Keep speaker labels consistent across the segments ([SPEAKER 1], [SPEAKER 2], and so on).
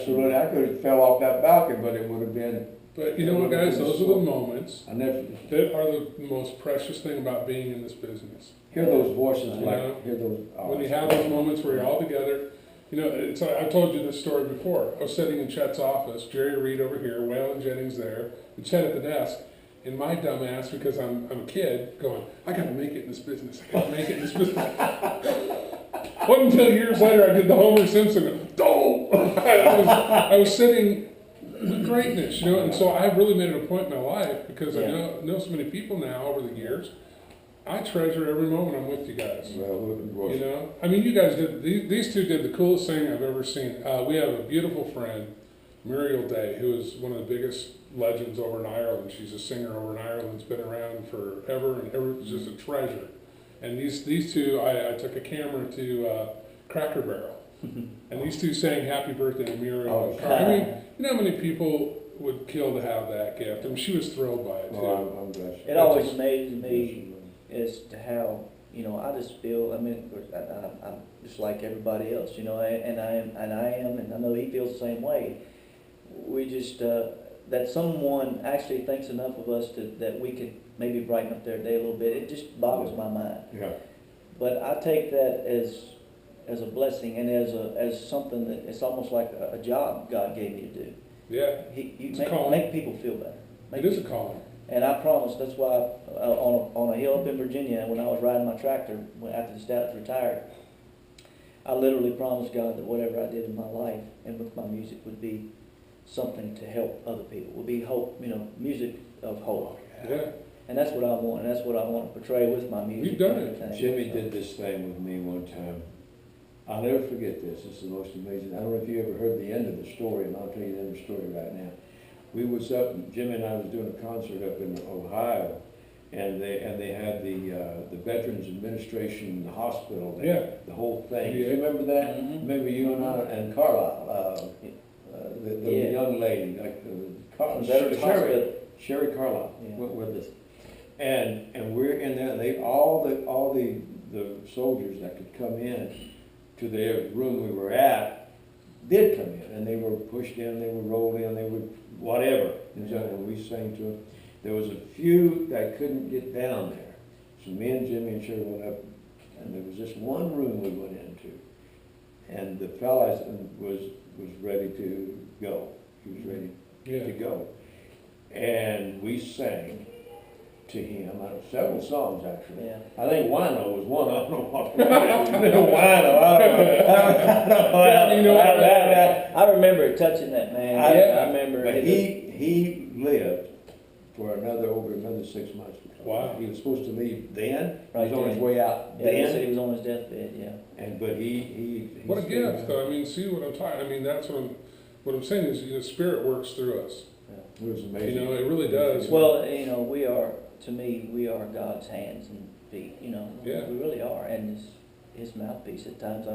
[SPEAKER 1] absolutely. I could have fell off that balcony, but it would have been.
[SPEAKER 2] But you know what, guys? Those are the moments
[SPEAKER 1] I never
[SPEAKER 2] that are the most precious thing about being in this business.
[SPEAKER 1] hear those voices,
[SPEAKER 2] You
[SPEAKER 1] like
[SPEAKER 2] know,
[SPEAKER 1] hear those.
[SPEAKER 2] When you have those moments where you're all together, you know, it's, I told you this story before. I was sitting in Chet's office, Jerry Reed over here, Waylon Jennings there, and Chet at the desk, and my dumb ass, because I'm a kid, going, I gotta make it in this business, I gotta make it in this business. Wasn't until years later I did the Homer Simpson, I was sitting with greatness, you know, and so I really made it a point in my life, because I know so many people now over the years. I treasure every moment I'm with you guys.
[SPEAKER 1] Well,
[SPEAKER 2] You know, I mean, you guys did, these two did the coolest thing I've ever seen. We have a beautiful friend, Muriel Day, who is one of the biggest legends over in Ireland. She's a singer over in Ireland, has been around forever and ever, just a treasure. And these two, I took a camera to Cracker Barrel, and these two sang Happy Birthday to Muriel. I mean, you know how many people would kill to have that gift? I mean, she was thrilled by it, too.
[SPEAKER 1] Oh, I'm blessed.
[SPEAKER 3] It always amazes me as to how, you know, I just feel, I mean, I'm just like everybody else, you know, and I know he feels the same way. We just, that someone actually thinks enough of us that we could maybe brighten up their day a little bit, it just boggles my mind.
[SPEAKER 1] Yeah.
[SPEAKER 3] But I take that as a blessing and as something that it's almost like a job God gave me to do.
[SPEAKER 2] Yeah,
[SPEAKER 3] You
[SPEAKER 2] It's a calling.
[SPEAKER 3] make people feel better.
[SPEAKER 2] it is a calling.
[SPEAKER 3] And I promise, that's why on a hill up in Virginia, when I was riding my tractor, after the staff retired, I literally promised God that whatever I did in my life and with my music would be something to help other people, would be hope, you know, music of hope.
[SPEAKER 2] Yeah.
[SPEAKER 3] And that's what I want, and that's what I want to portray with my music.
[SPEAKER 2] You've done
[SPEAKER 3] and
[SPEAKER 2] it.
[SPEAKER 3] everything.
[SPEAKER 1] Jimmy
[SPEAKER 3] So,
[SPEAKER 1] did this thing with me one time. I'll never forget this. This is the most amazing. I don't know if you ever heard the end of the story, and I'll tell you the end of the story right now. We was up, Jimmy and I was doing a concert up in Ohio, and they had the Veterans Administration, the hospital there, the whole thing.
[SPEAKER 2] Yeah.
[SPEAKER 1] You remember that?
[SPEAKER 3] Mhm.
[SPEAKER 1] Remember you and I and Carlisle, the young lady, like
[SPEAKER 3] Veterans Hospital.
[SPEAKER 1] Sherry Carlisle
[SPEAKER 3] Yeah.
[SPEAKER 1] went with us, and we're in there. They all the soldiers that could come in to the room we were at did come in, and they were pushed in, they were rolled in, they were whatever. And we sang to them. There was a few that couldn't get down there, so me and Jimmy and Sherry went up, and there was just one room we went into, and the fella was ready to go. He was ready to go, and we sang to him several songs actually.
[SPEAKER 3] Yeah.
[SPEAKER 1] I think Wino was one of them. Wino,
[SPEAKER 3] I remember touching that man. I remember.
[SPEAKER 1] But he lived for over another 6 months.
[SPEAKER 2] Wow.
[SPEAKER 1] He was supposed to leave then.
[SPEAKER 3] Right
[SPEAKER 1] he was on his
[SPEAKER 3] then.
[SPEAKER 1] way out
[SPEAKER 3] Yeah, he said
[SPEAKER 1] then.
[SPEAKER 3] he was on his deathbed. Yeah.
[SPEAKER 1] But he
[SPEAKER 2] What a gift, though. I mean, see what I'm talking. I mean, that's what I'm saying is, you know, Spirit works through us.
[SPEAKER 1] It was amazing.
[SPEAKER 2] You know, it really does.
[SPEAKER 3] Well, you know, to me, we are God's hands and feet, you know.
[SPEAKER 2] Yeah.
[SPEAKER 3] We really are, and his mouthpiece at times.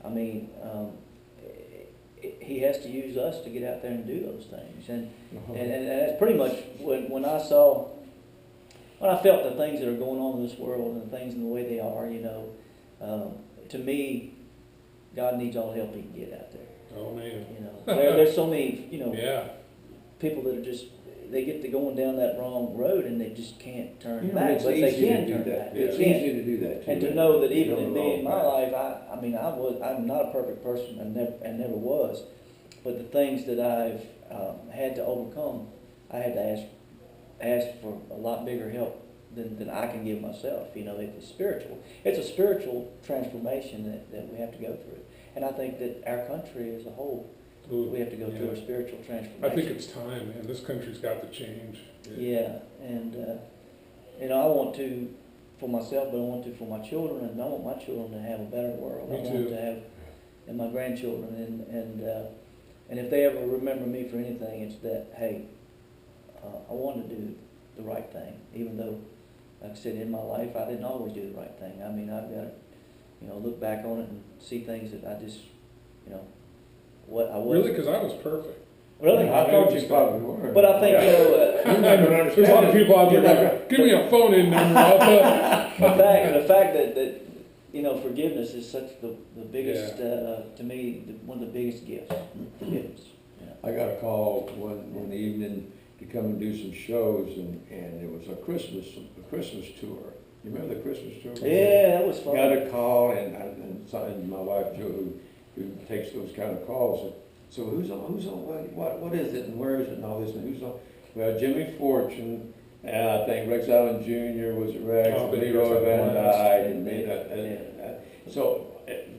[SPEAKER 3] I mean, he has to use us to get out there and do those things. And that's pretty much when I felt the things that are going on in this world and the things in the way they are, you know, to me, God needs all the help he can get out there.
[SPEAKER 2] Oh, man.
[SPEAKER 3] You know, there's so many, you know,
[SPEAKER 2] Yeah.
[SPEAKER 3] people that are just, they get to going down that wrong road and they just can't turn
[SPEAKER 1] You know,
[SPEAKER 3] back,
[SPEAKER 1] it's
[SPEAKER 3] but they
[SPEAKER 1] easy to
[SPEAKER 3] can
[SPEAKER 1] do
[SPEAKER 3] turn
[SPEAKER 1] that.
[SPEAKER 3] back.
[SPEAKER 1] It's
[SPEAKER 3] They can.
[SPEAKER 1] easy to do that too.
[SPEAKER 3] And to know that even in
[SPEAKER 1] Go
[SPEAKER 3] me, in my
[SPEAKER 1] wrong.
[SPEAKER 3] life, I'm not a perfect person and never was, but the things that I've had to overcome, I had to ask for a lot bigger help than I can give myself. You know, it's spiritual. It's a spiritual transformation that we have to go through. And I think that our country as a whole, we have to go through a spiritual transformation.
[SPEAKER 2] I think it's time, man. This country's got to change.
[SPEAKER 3] Yeah, and you know, I want to for myself, but I want to for my children, and I want my children to have a better world.
[SPEAKER 2] Me
[SPEAKER 3] I
[SPEAKER 2] too.
[SPEAKER 3] want to have, and my grandchildren, and if they ever remember me for anything, it's that, hey, I want to do the right thing, even though, like I said, in my life I didn't always do the right thing. I mean, I've got to, you know, look back on it and see things that I just, you know, what I wasn't.
[SPEAKER 2] Really? Because I was perfect.
[SPEAKER 3] Really?
[SPEAKER 1] I thought you probably were.
[SPEAKER 3] But I think, you know,
[SPEAKER 2] There's a lot of people out there that give me a phone-in number. I'll tell
[SPEAKER 3] the fact that you know, forgiveness is such the biggest, to me, one of the biggest gifts. Forgiveness.
[SPEAKER 1] I got a call one evening to come and do some shows, and it was a Christmas tour. You remember the Christmas tour?
[SPEAKER 3] Yeah, that was fun.
[SPEAKER 1] Got a call, and my wife Jo, who takes those kind of calls, said, so who's on, what is it, and where is it, and all this, and who's on? Well, Jimmy Fortune, and I think Rex Allen Jr. was at Rex,
[SPEAKER 2] Oh,
[SPEAKER 1] and
[SPEAKER 2] but he
[SPEAKER 1] Leroy
[SPEAKER 2] was
[SPEAKER 1] Van
[SPEAKER 2] at last.
[SPEAKER 1] Dyke, and so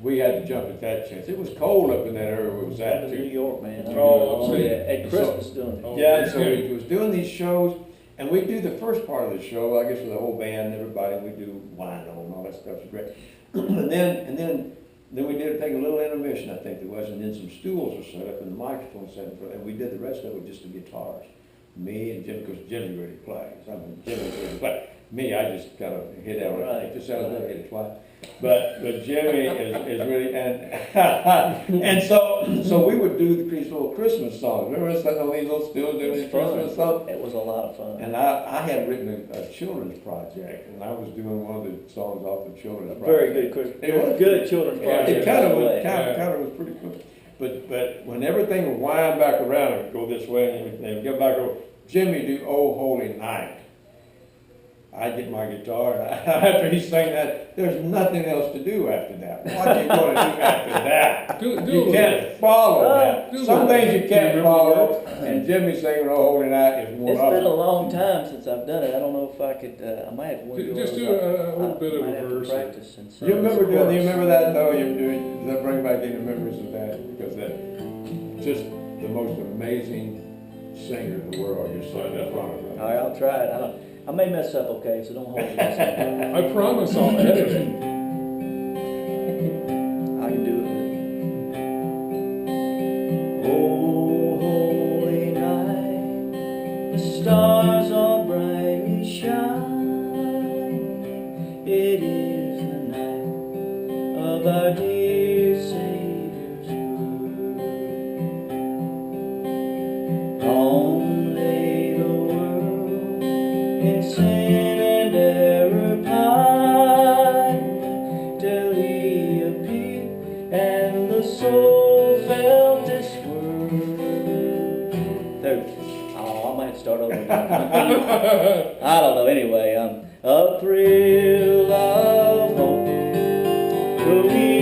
[SPEAKER 1] we had to jump at that chance. It was cold up in that area where it was at
[SPEAKER 3] That was New
[SPEAKER 1] too.
[SPEAKER 3] York, man.
[SPEAKER 2] Oh,
[SPEAKER 3] yeah,
[SPEAKER 2] upstate.
[SPEAKER 3] at Christmas doing it.
[SPEAKER 2] Oh,
[SPEAKER 1] Yeah, and so we was doing these shows, and we do the first part of the show, I guess with the whole band and everybody, we do wine and all that stuff, it's great. and then we did take a little intermission, I think there was, and then some stools were set up and the microphone set up, and we did the rest of it with just the guitars. Me and Jim, because Jimmy really plays, I mean, Jimmy really plays. Me, I just kind of hit out,
[SPEAKER 3] Right.
[SPEAKER 1] it just sounds like it twice. But Jimmy is really, and so we would do these little Christmas songs. Remember us sitting on these little stools doing these Christmas songs?
[SPEAKER 3] It was a lot of fun.
[SPEAKER 1] And I had written a children's project, and I was doing one of the songs off the children's project.
[SPEAKER 3] Very good Christmas.
[SPEAKER 1] It was
[SPEAKER 3] good children's
[SPEAKER 1] Yeah,
[SPEAKER 3] project.
[SPEAKER 1] it kind of
[SPEAKER 3] by the
[SPEAKER 1] was,
[SPEAKER 3] way.
[SPEAKER 1] kind of was pretty cool. But when everything would wind back around and go this way and everything, get back over, Jimmy do "Oh Holy Night." I get my guitar, and after he sang that, there's nothing else to do after that. What are you going to do after that? You can't follow that. Some things you can't follow, and Jimmy singing "Oh Holy Night" is one
[SPEAKER 3] It's
[SPEAKER 1] of
[SPEAKER 3] been a
[SPEAKER 1] them.
[SPEAKER 3] long time since I've done it. I don't know if I could, I might have one of
[SPEAKER 2] Just
[SPEAKER 3] yours.
[SPEAKER 2] do a little bit of
[SPEAKER 3] I might
[SPEAKER 2] a
[SPEAKER 3] have to
[SPEAKER 2] verse.
[SPEAKER 3] practice and sing
[SPEAKER 1] You remember
[SPEAKER 3] some
[SPEAKER 1] doing? You
[SPEAKER 3] chorus.
[SPEAKER 1] remember that though? Does that bring back any memories of that? Because that just the most amazing singer in the world you're sitting in front of. Right?
[SPEAKER 3] All right, I'll try it. I may mess up, okay, so don't hold me this time.
[SPEAKER 2] I promise I'll edit it.
[SPEAKER 3] I can do it. Oh, holy night, the stars are brightly shining. It is the night of our dear Savior's birth. Long lay the world in sin and error pine, till He appeared and the soul felt its worth. There. Oh, I might start over again. I don't know. Anyway, a thrill of hope will be